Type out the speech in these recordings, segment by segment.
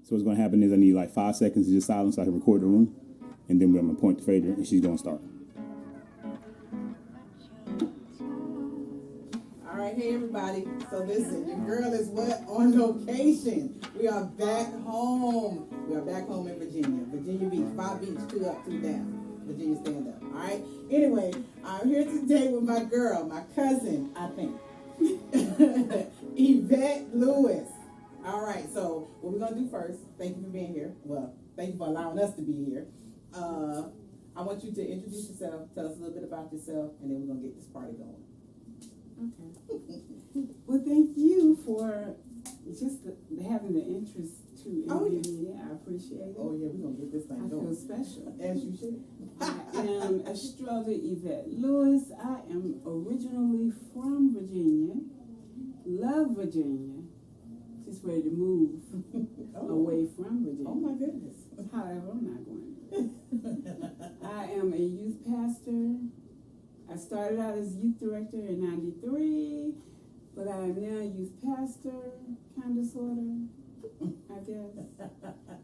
So what's going to happen is I need like 5 seconds of just silence so I can record the room. And then I'm going to point to Phaedra and she's going to start. All right, hey everybody. So listen, your girl is what? On location. We are back home. We are back home in Virginia. Virginia Beach, 5 Beach, 2 up, 2 down. Virginia stand up. All right. Anyway, I'm here today with my girl, my cousin, I think, Yvette Lewis. All right. So what we're gonna do first? Thank you for being here. Well, thank you for allowing us to be here. I want you to introduce yourself. Tell us a little bit about yourself, and then we're gonna get this party going. Okay. Well, thank you for just having the interest to interview me. I appreciate it. Oh yeah, we're gonna get this thing I going. feel special. As you should. I am Estrella Yvette Lewis. I am originally from Virginia. Love Virginia. Just ready to move away from Virginia. Oh my goodness. However, I'm not going. I am a youth pastor. I started out as youth director in '93, but I am now a youth pastor, kind of, sort of, I guess.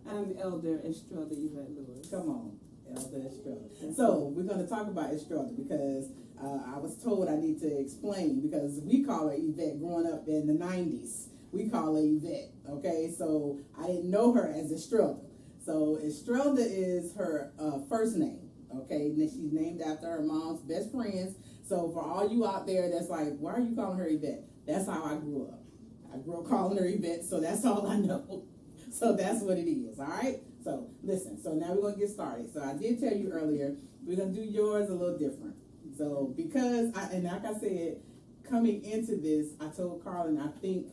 I'm Elder Estrella Yvette Lewis. Come on, Elder Estrella. So we're going to talk about Estrella because I was told I need to explain because we call her Yvette growing up in the 90s. We call her Yvette, okay? So I didn't know her as Estrella. So Estrella is her first name. Okay, and she's named after her mom's best friends. So for all you out there that's like, why are you calling her Yvette? That's how I grew up. I grew up calling her Yvette, so that's all I know. So that's what it is, all right? So listen, so now we're going to get started. So I did tell you earlier, we're going to do yours a little different. So because, and like I said, coming into this, I told Carlin, I think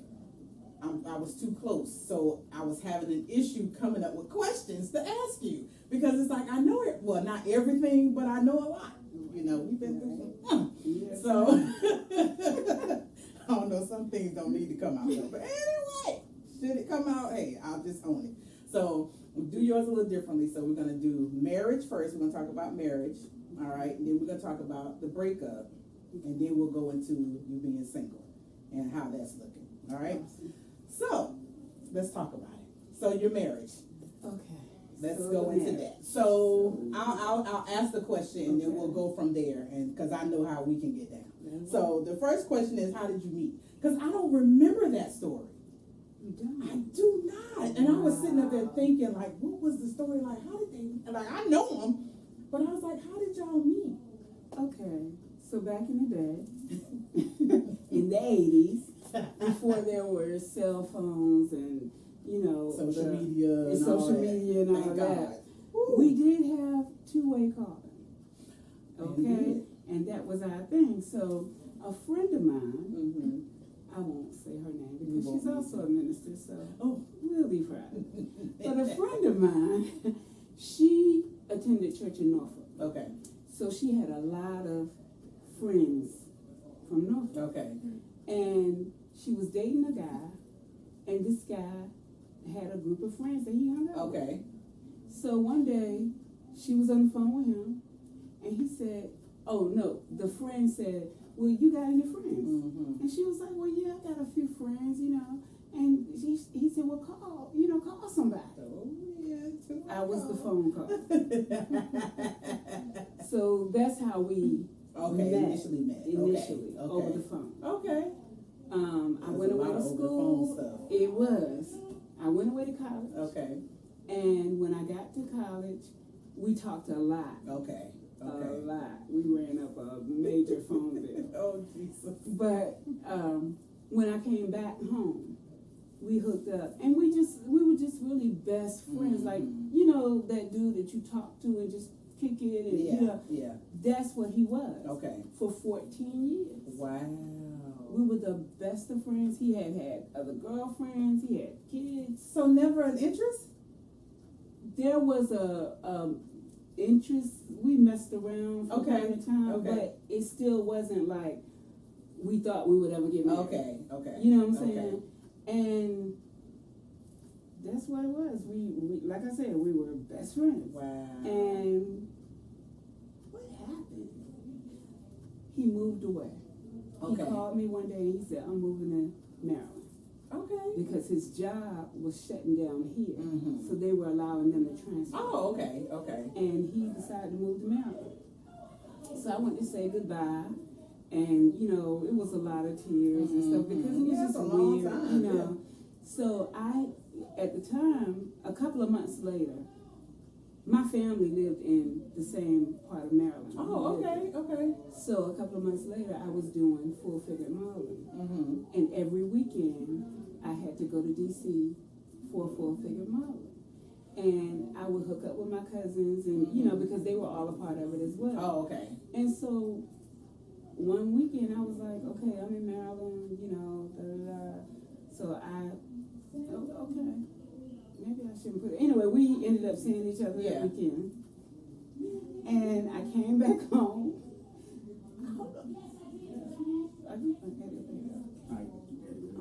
I was too close. So I was having an issue coming up with questions to ask you. Because it's like, I know it, well, not everything, but I know a lot. You know, we've been through some. Yes. So, I don't know, some things don't need to come out. Though. But anyway, should it come out, hey, I'll just own it. So, we'll do yours a little differently. So, we're going to do marriage first. We're going to talk about marriage. All right. And then we're going to talk about the breakup. And then we'll go into you being single and how that's looking. All right. So, let's talk about it. So, your marriage. Okay. Let's go into that. So I'll ask the question and then we'll go from there, and because I know how we can get down. So the first question is, how did you meet? Because I don't remember that story. You don't? I do not. And I was sitting up there thinking, like, what was the story like? How did they? Like, I know them, but I was like, how did y'all meet? Okay. So back in the day, in the 80s, before there were cell phones and social media and all that. We did have two-way calling. Okay? And that was our thing. So a friend of mine, I won't say her name because she's also a minister, so we'll leave her out. But a friend of mine, she attended church in Norfolk. Okay. So she had a lot of friends from Norfolk. Okay. And she was dating a guy, and this guy had a group of friends that he hung out with. Okay. So one day, she was on the phone with him, and he said, oh no, the friend said, well, you got any friends? And she was like, well, yeah, I got a few friends, and he said, well, call somebody. Oh, yeah, I was the phone call. So that's how we initially met. Initially, okay. over the phone. Okay. I went away to school. It was. I went away to college. Okay. And when I got to college, we talked a lot. Okay. A lot. We ran up a major phone bill. Oh, Jesus. But when I came back home, we hooked up. And we were just really best friends. Like, that dude that you talk to and just kick it. And, yeah. That's what he was. Okay. For 14 years. Wow. We were the best of friends. He had other girlfriends. He had kids. So never an interest? There was a interest. We messed around from time to time, but it still wasn't like we thought we would ever get married. Okay. You know what I'm saying? And that's what it was. We like I said, we were best friends. Wow. And what happened? He moved away. He called me one day and he said, I'm moving to Maryland. Okay. because his job was shutting down here, Mhm. so they were allowing them to transfer. Oh, okay, okay. And he decided to move to Maryland. So I went to say goodbye, and you know it was a lot of tears and stuff because it was Yeah, just it's a long weird, time, you know. So at the time, a couple of months later, my family lived in the same part of Maryland. Oh, okay, okay. So a couple of months later, I was doing full-figure modeling, Mm-hmm. and every weekend I had to go to DC for full-figure modeling, and I would hook up with my cousins, and you know because they were all a part of it as well. Oh, okay. And so one weekend I was like, okay, I'm in Maryland, you know, da da da. So okay, maybe I shouldn't put it. Anyway, we ended up seeing each other that weekend, and I came back home.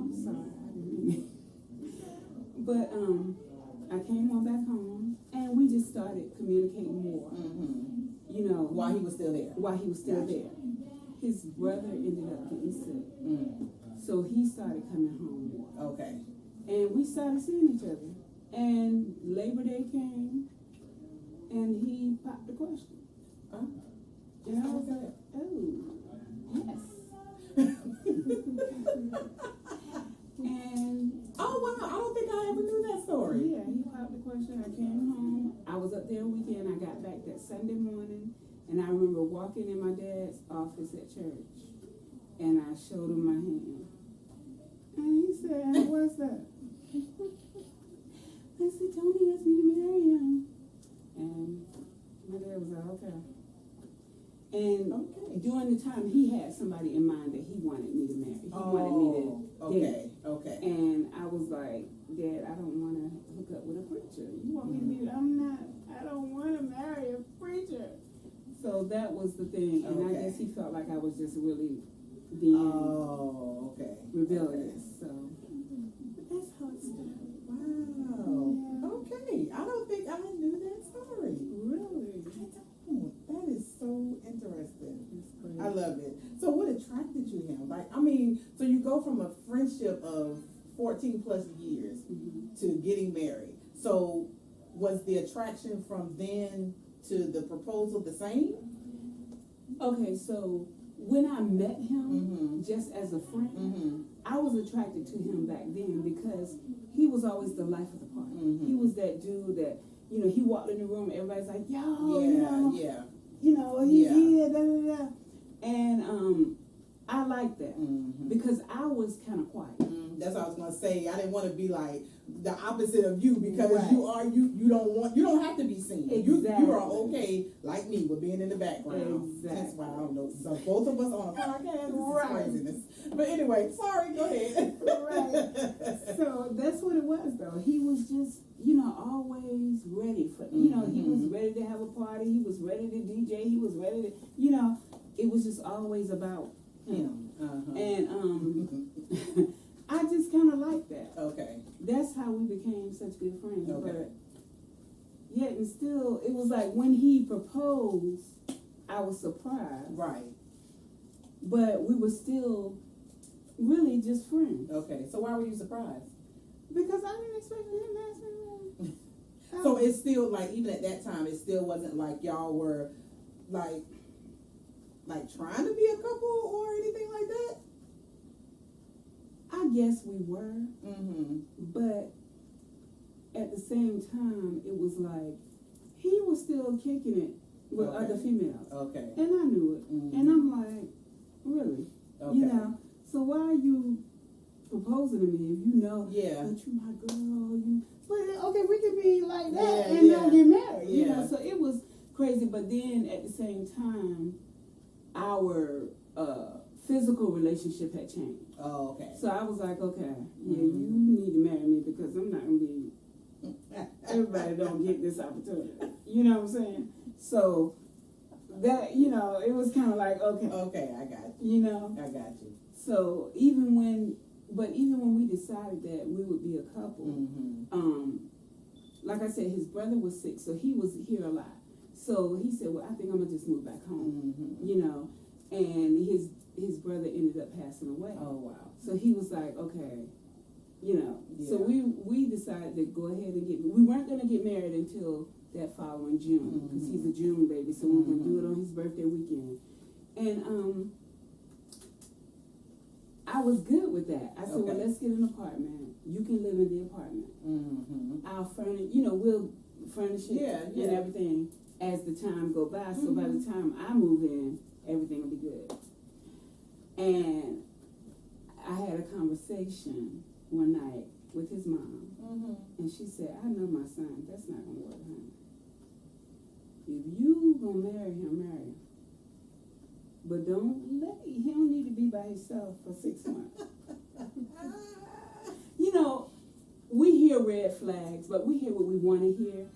I'm sorry, I didn't mean it. But I came on back home, and we just started communicating more. Mm-hmm. You know, While he was still there. while he was still Gotcha. there. His brother ended up getting sick, Mm. so he started coming home more. Okay. And we started seeing each other. And Labor Day came, and he popped the question. Oh. And I was like, oh, yes. And Oh, wow. I don't think I ever knew that story. yeah, he popped the question. I came home. I was up there a weekend. I got back that Sunday morning, and I remember walking in my dad's office at church, and I showed him my hand. And he said, "What's that?" I said, "Tony asked me to marry him." And my dad was like, "Okay." And Okay. during the time, he had somebody in mind that he wanted me to marry. He wanted me to date. Okay. And I was like, Dad, I don't want to hook up with a preacher. You want me to be, I don't want to marry a preacher. So that was the thing. And I Okay. guess he felt like I was just really being Oh, okay. rebellious. So, but that's how it started. Wow. Yeah. Okay. I don't think I knew that story. Really? That is so interesting. That's crazy. I love it. So what attracted you to him? Like, I mean, so you go from a friendship of 14 plus years to getting married. So was the attraction from then to the proposal the same? Okay, so when I met him, Mm-hmm. just as a friend, Mm-hmm. I was attracted to him back then because he was always the life of the party. Mhm. He was that dude that, you know, he walked in the room, everybody's like, yo, Yeah. you know, he's Yeah. here, da da da. And I like that Mm-hmm. because I was kind of quiet. That's what I was gonna say. I didn't want to be like the opposite of you because Right. you don't have to be seen. You Exactly. are okay like me with being in the background. Exactly. That's why I don't know. So both of us on a podcast. This Right. is craziness. But anyway, sorry. Go ahead. Right. So that's what it was, though. He was just, you know, always ready for, you know, he was ready to have a party. He was ready to DJ. He was ready to, you know, it was just always about him. Uh-huh. And I just kind of like that. Okay. That's how we became such good friends. Okay. But yet and still, it was like when he proposed, I was surprised. Right. But we were still really just friends. Okay. So why were you surprised? Because I didn't expect him to ask me that. So it's still like even at that time, it still wasn't like y'all were like trying to be a couple or anything like that. I guess we were, Mm-hmm. but at the same time, it was like he was still kicking it with Okay. other females. Okay. And I knew it. Mhm. And I'm like, really? Okay. You know? So why are you proposing to me if you know Yeah. that you my girl? But okay, we could be like that Yeah, and yeah. not get married. You Yeah. know? So it was crazy. But then at the same time, our physical relationship had changed. Oh, okay. So I was like, okay, yeah, Mhm. you need to marry me because I'm not gonna be. Everybody don't get this opportunity. You know what I'm saying? So that, you know, it was kind of like, okay, Okay, I got you. you know. I got you. So even when we decided that we would be a couple, Mm-hmm. like I said, his brother was sick, so he was here a lot. So he said, well, I think I'm gonna just move back home, Mm-hmm. you know. And his brother ended up passing away. Oh, wow. So he was like, okay, So we decided to go ahead and we weren't going to get married until that following June, because he's a June baby, so we were going to do it on his birthday weekend. And I was good with that. I said, well, let's get an apartment. You can live in the apartment. I'll furnish, we'll furnish it and everything as the time go by. So by the time I move in, everything will be good. And I had a conversation one night with his mom, and she said, I know my son, that's not going to work, honey. If you going to marry him, marry him. But he don't need to be by himself for 6 months. We hear red flags, but we hear what we want to hear.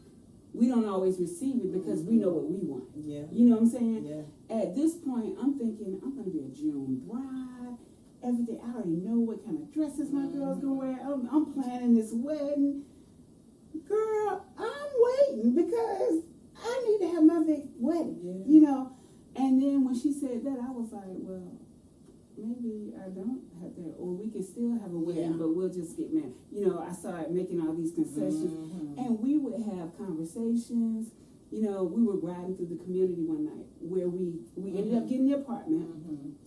We don't always receive it because we know what we want. Yeah. You know what I'm saying? Yeah. At this point, I'm thinking, I'm going to be a June bride. Everything, I already know what kind of dresses my girl's going to wear. I'm planning this wedding. Girl, I'm waiting because I need to have my big wedding, And then when she said that, I was like, well, maybe I don't have that, or we can still have a wedding, but we'll just get married. I started making all these concessions, and we would have conversations. We were riding through the community one night where we ended up getting the apartment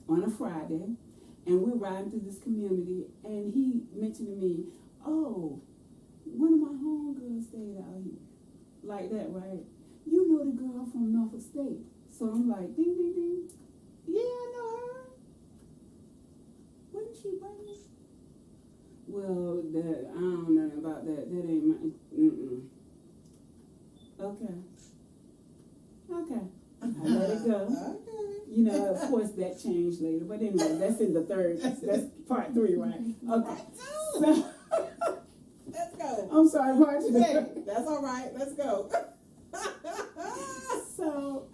on a Friday, and we're riding through this community, and he mentioned to me, oh, one of my homegirls stayed out here. Like that, right? You know the girl from Norfolk State. So I'm like, ding, ding, ding. Yeah, I know her. Wasn't she pregnant? Well, I don't know about that. That ain't my, Okay. I let it go. Of course that changed later. But anyway, that's in the third. That's part 3, right? Okay. So, let's go. I'm sorry, part 2. That's all right. Let's go. So,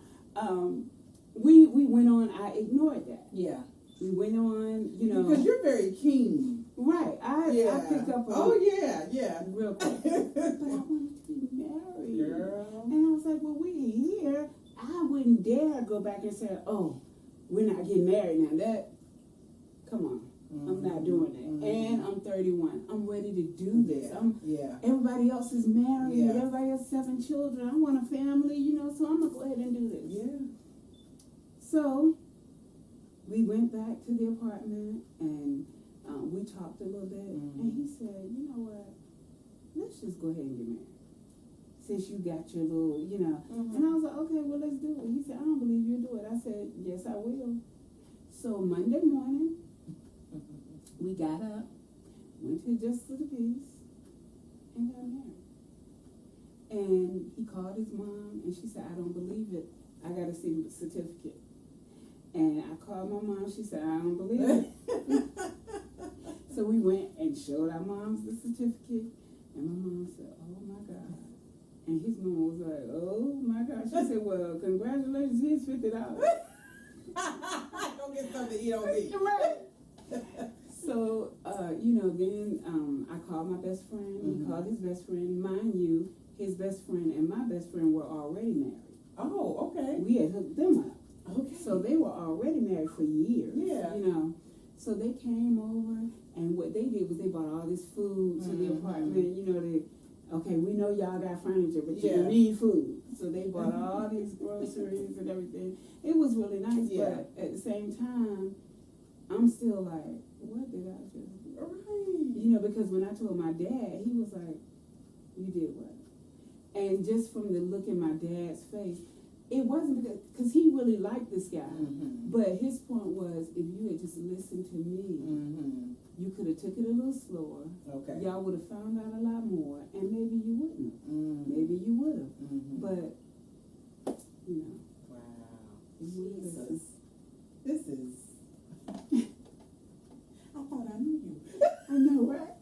we went on. I ignored that. Yeah. We went on, because you're very keen. Right. I pick up on. Oh yeah. Real quick. But I wanted to be married. Girl. And I was like, well, we're here. I wouldn't dare go back and say, oh, we're not getting married now. Come on. I'm not doing that. And I'm 31. I'm ready to do this. Everybody else is married. Yeah. Everybody else 7 children. I want a family, so I'm going to go ahead and do this. Yeah. So we went back to the apartment, and we talked a little bit. And he said, you know what? Let's just go ahead and get married. Since you got your little, And I was like, okay, well, let's do it. He said, I don't believe you'll do it. I said, yes, I will. So Monday morning, we got up, went to Justice of the Peace, and got married. And he called his mom, and she said, I don't believe it. I got to see the certificate. And I called my mom. She said, I don't believe it. So we went and showed our moms the certificate. And my mom said, oh, my God. And his mom was like, oh, my God. She said, well, congratulations. Here's $50. Don't get something to eat on me. Right. So, then I called my best friend. He called his best friend. Mind you, his best friend and my best friend were already married. Oh, okay. We had hooked them up. Okay. So they were already married for years. Yeah. So they came over, and what they did was they bought all this food to the apartment. Okay, we know y'all got furniture, but you need food. So they bought all these groceries and everything. It was really nice, but at the same time, I'm still like, what did I just do? Right. Because when I told my dad, he was like, you did what? And just from the look in my dad's face, it wasn't because he really liked this guy. But his point was, if you had just listened to me, you could have took it a little slower. Okay. Y'all would have found out a lot more, and maybe you wouldn't have. Maybe you would have. But, Wow. Jesus. This is... I thought I knew you. I know, right?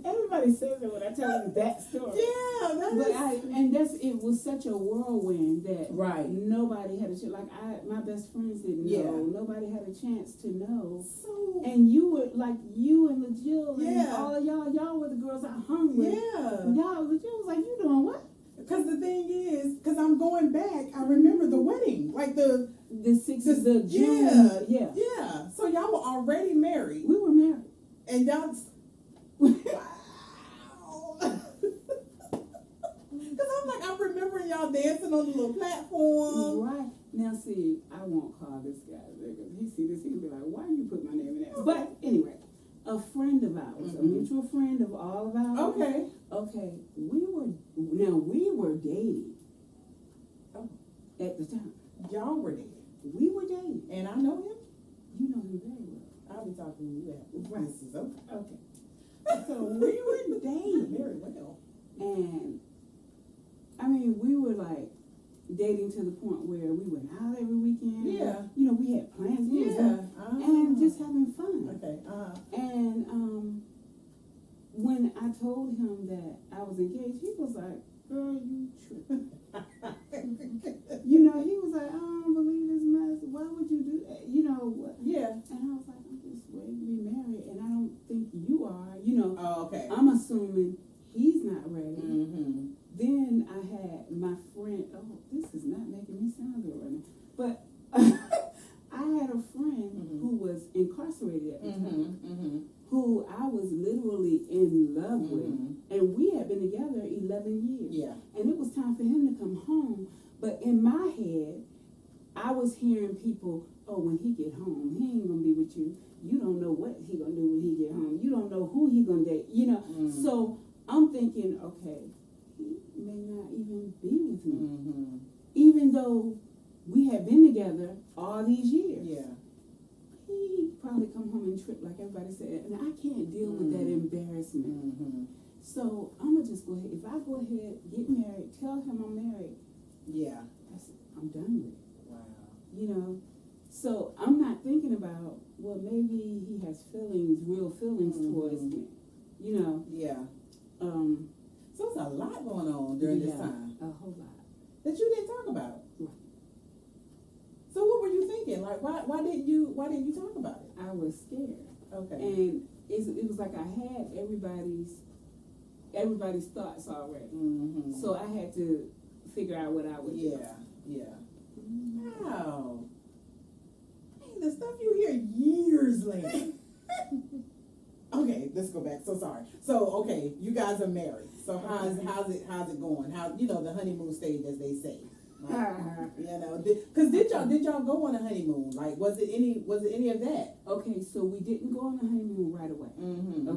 Everybody says it when I tell them that story. Yeah, it was such a whirlwind that nobody had a chance. Like my best friends didn't know. Nobody had a chance to know. So, and you were like you and LaJill and all of y'all were the girls I hung with. Yeah. And LaJill was like, you doing what? Because the thing is, because I'm going back, I remember the wedding, like the 6th of June. Yeah. So y'all were already married. We were married. And y'all, Wow. Because I'm like, I'm remembering y'all dancing on the little platform. Right. Now, see, I won't call this guy because he see this, he'll be like, why you put my name in that? But anyway, a friend of ours, a mutual friend of all of ours. Okay, we were dating. Oh. At the time. Y'all were dating. We were dating. And I know him. You know him very well. I'll be talking to you after. Right. This is okay. Okay. So we were dating. Very well. And I mean, we were like dating to the point where we went out every weekend. Yeah. You know, we had plans. We was Yeah. and just having fun. Okay. And when I told him that I was engaged, he was like, "Girl, you tripping." You know, he was like, "I don't believe this mess. Why would you do that?" You know what? Yeah. And I was like, "I'm just waiting to be married, and I don't think you are." You know. Oh, okay. I'm assuming he's not ready. Mm-hmm. Then I had my friend. Oh, this is not making me sound good right now. But I had a friend who was incarcerated at the time, who I was literally in love with, and we had been together 11 years. Yeah. And it was time for him to come home. But in my head, I was hearing people, "Oh, when he get home, he ain't gonna be with you. You don't know what he gonna do when he get home. You don't know who he gonna date." You know. So I'm thinking, okay, he may not even be with me, even though we had been together all these years. Yeah. He probably come home and trip like everybody said, and I can't deal with that embarrassment. So I'm gonna just go ahead. If I go ahead, get married, tell him I'm married, Yeah. I'm done with it. Wow. You know. So I'm not thinking about, well, maybe he has feelings, real feelings towards me. You know. Yeah. So it's a lot going on during this time A whole lot. that you didn't talk about. Right. So what were you thinking? Like, why didn't you talk about it? I was scared. Okay. And it was like I had everybody's thoughts already. So I had to figure out what I would do. Yeah. Wow. Hey, the stuff you hear years later. Okay, let's go back. So sorry. So okay, you guys are married. So how's it going? How, you know, the honeymoon stage, as they say. Like, you know, because did y'all go on a honeymoon? Like, was it any of that? Okay, so we didn't go on the honeymoon right away.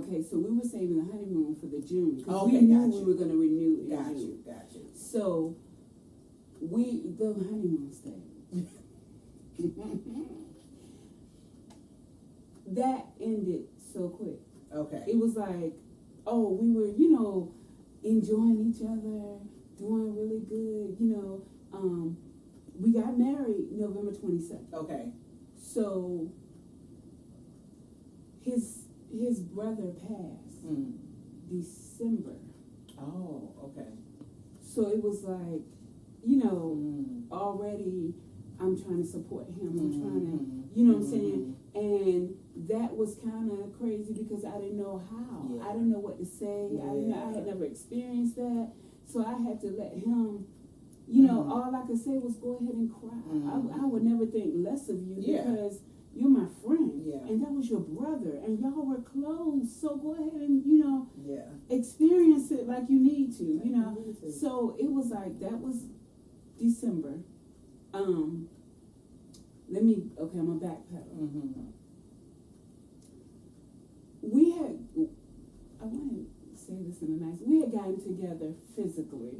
Okay, so we were saving the honeymoon for the June because we knew we were going to renew in June. Got you. So the honeymoon stage that ended so quick. Okay. It was like, oh, we were, you know, enjoying each other, doing really good, you know. We got married November 22nd. Okay. So his brother passed December. Oh, okay. So it was like, you know, already I'm trying to support him. I'm trying to, you know what I'm saying? And that was kind of crazy because I didn't know how. Yeah. I didn't know what to say. I had never experienced that. So I had to let him, you know, all I could say was go ahead and cry. I would never think less of you because you're my friend. Yeah. And that was your brother. And y'all were close. So go ahead and, you know, Yeah. experience it like you need to, you know. So it was like, that was December. I'm a backpedal. I want to say this in a nice, we had gotten together physically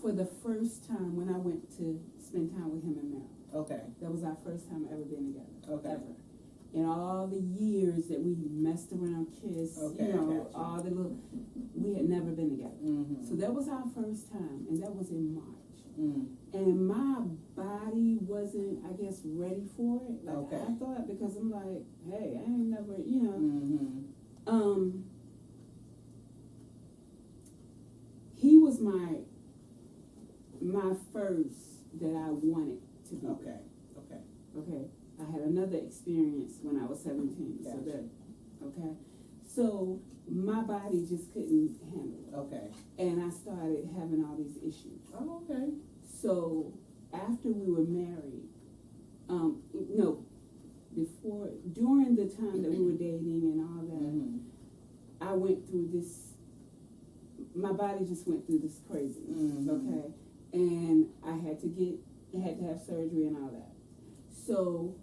for the first time when I went to spend time with him in Maryland. Okay. That was our first time ever being together. Okay. Ever. In all the years that we messed around, kissed, Okay, you know, gotcha. all the little, we had never been together. So that was our first time, and that was in March. And my body wasn't, I guess, ready for it. Like Okay. I thought, because I'm like, hey, I ain't never, you know. He was my first that I wanted to be. Okay. Okay. I had another experience when I was 17. Gotcha. So my body just couldn't handle it. Okay. And I started having all these issues. Oh, okay. So after we were married, during the time that we were dating and all that, I went through this. My body just went through this craziness, okay, and I had to have surgery and all that. So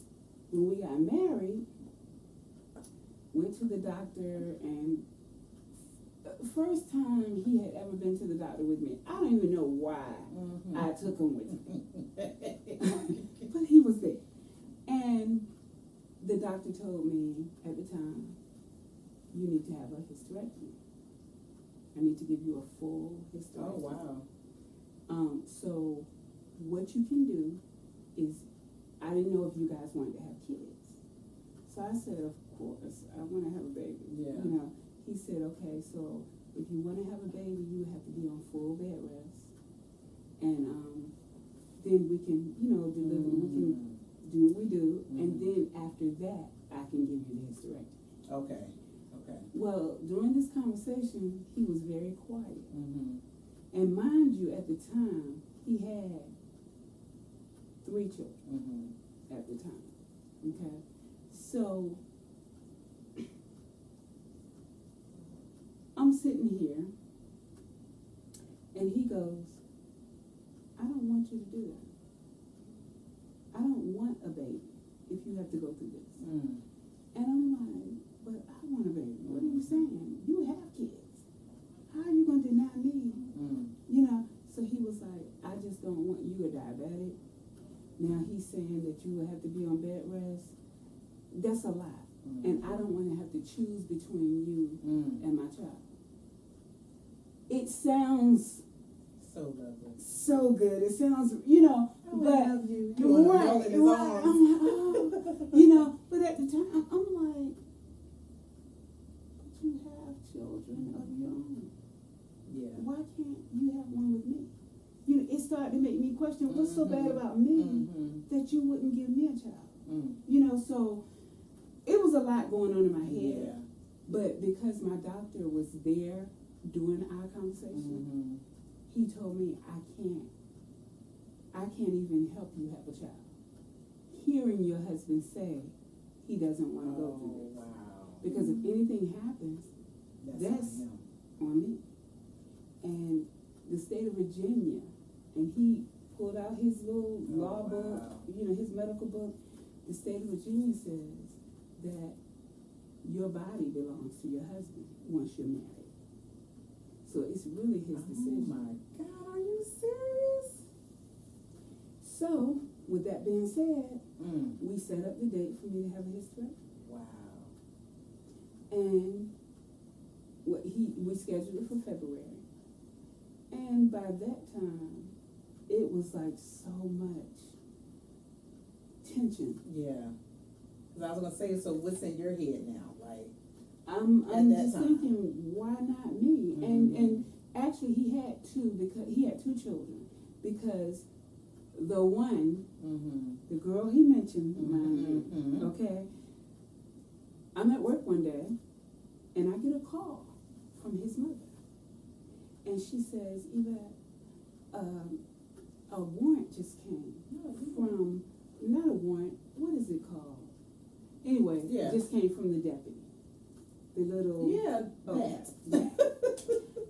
when we got married, went to the doctor, and first time he had ever been to the doctor with me. I don't even know why I took him with me, but he was there, and the doctor told me at the time, you need to have a hysterectomy. I need to give you a full hysterectomy. Oh, wow. So what you can do is, I didn't know if you guys wanted to have kids. So I said, of course, I want to have a baby. Yeah. You know, he said, okay, so if you want to have a baby, you have to be on full bed rest. And then we can, deliver, we can do what we do. And then after that, I can give you the hysterectomy. Okay. Well, during this conversation, he was very quiet. And mind you, at the time, he had 3 children at the time. Okay? So, I'm sitting here, and he goes, I don't want you to do that. I don't want a baby if you have to go through this. And I'm like, but I want a baby. What are you saying? You have kids. How are you going to deny me? So he was like, I just don't want you a diabetic. Now he's saying that you will have to be on bed rest. That's a lot. And I don't want to have to choose between you and my child. It sounds so lovely. So good. It sounds, I but love you. You right. But But at the time, I'm like, but you have children of your own. Yeah. Why can't you have one with me? It started to make me question, what's so bad about me that you wouldn't give me a child? So it was a lot going on in my head. Yeah. But because my doctor was there during our conversation, he told me I can't even help you have a child. Hearing your husband say he doesn't want to go through this. Wow. Because if anything happens, that's on me. And the state of Virginia, and he pulled out his little law book, his medical book. The state of Virginia says that your body belongs to your husband once you're married. So it's really his decision. Oh my God, are you serious? So, with that being said, we set up the date for me to have a hysterectomy. Wow. And we scheduled it for February. And by that time, it was like so much tension. Yeah. Because I was gonna say, so what's in your head now? Like, I'm just thinking, why not me? And actually, he had 2 children, because the one, the girl he mentioned, okay, I'm at work one day, and I get a call from his mother. And she says, Yvette, a warrant just came from, not a warrant, what is it called? Anyway, it just came from the deputy. The little... that.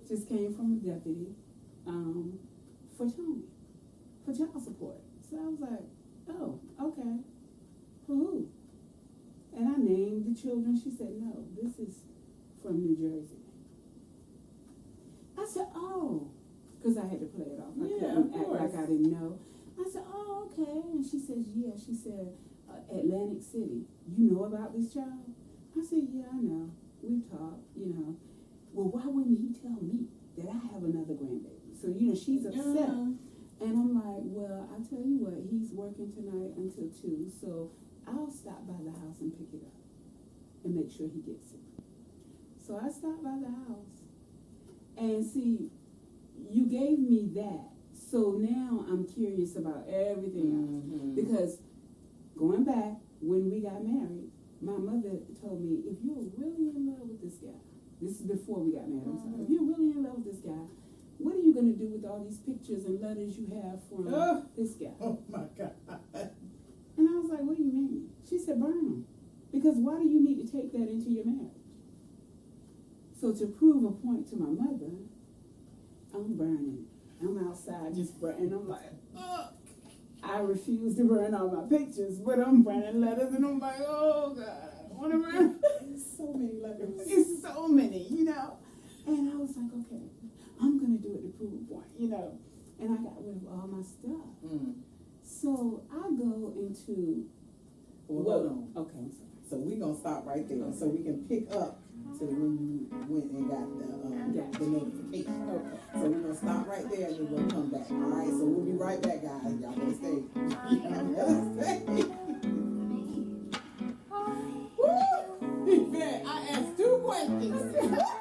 Just came from the deputy for Tony, for child support. So I was like, oh, okay. For who? And I named the children. She said, no, this is from New Jersey. I said, oh, because I had to play it off. I couldn't act like I didn't know. I said, oh, okay. And she says, yeah. She said, Atlantic City. You know about this child? I said, yeah, I know. We talked, Well, why wouldn't he tell me that I have another grandbaby? So, she's upset. And I'm like, well, I tell you what, he's working tonight until 2, so I'll stop by the house and pick it up and make sure he gets it. So I stopped by the house. And see, you gave me that. So now I'm curious about everything else. Because going back, when we got married, my mother told me, if you're really in love with this guy, this is before we got married, I'm sorry. If you're really in love with this guy, what are you going to do with all these pictures and letters you have from this guy? Oh my God. And I was like, what do you mean? She said, burn them. Because why do you need to take that into your marriage? So to prove a point to my mother, I'm burning. I'm outside just burning. I'm like, ugh. I refuse to burn all my pictures, but I'm burning letters, and I'm like, oh God, I want to burn. So many letters. It's so many, you know. And I was like, okay, I'm gonna do it to prove a point, you know. And I got rid of all my stuff. Mm. So I go into. Well, hold on. Okay, I'm sorry. So we're gonna stop right there, so we can pick up to when you went and got the notification. Okay. So we're gonna stop right there, and then we'll come back. All right. So we'll be right back, guys. Y'all better stay. Y'all better stay. Woo! Yvette, I asked 2 questions.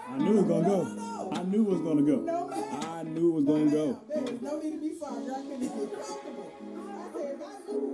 I knew it was gonna go. No. I knew it was gonna go. No, ma'am. I knew it was gonna go. There is no need to be sorry. Y'all can get comfortable. I said, if I knew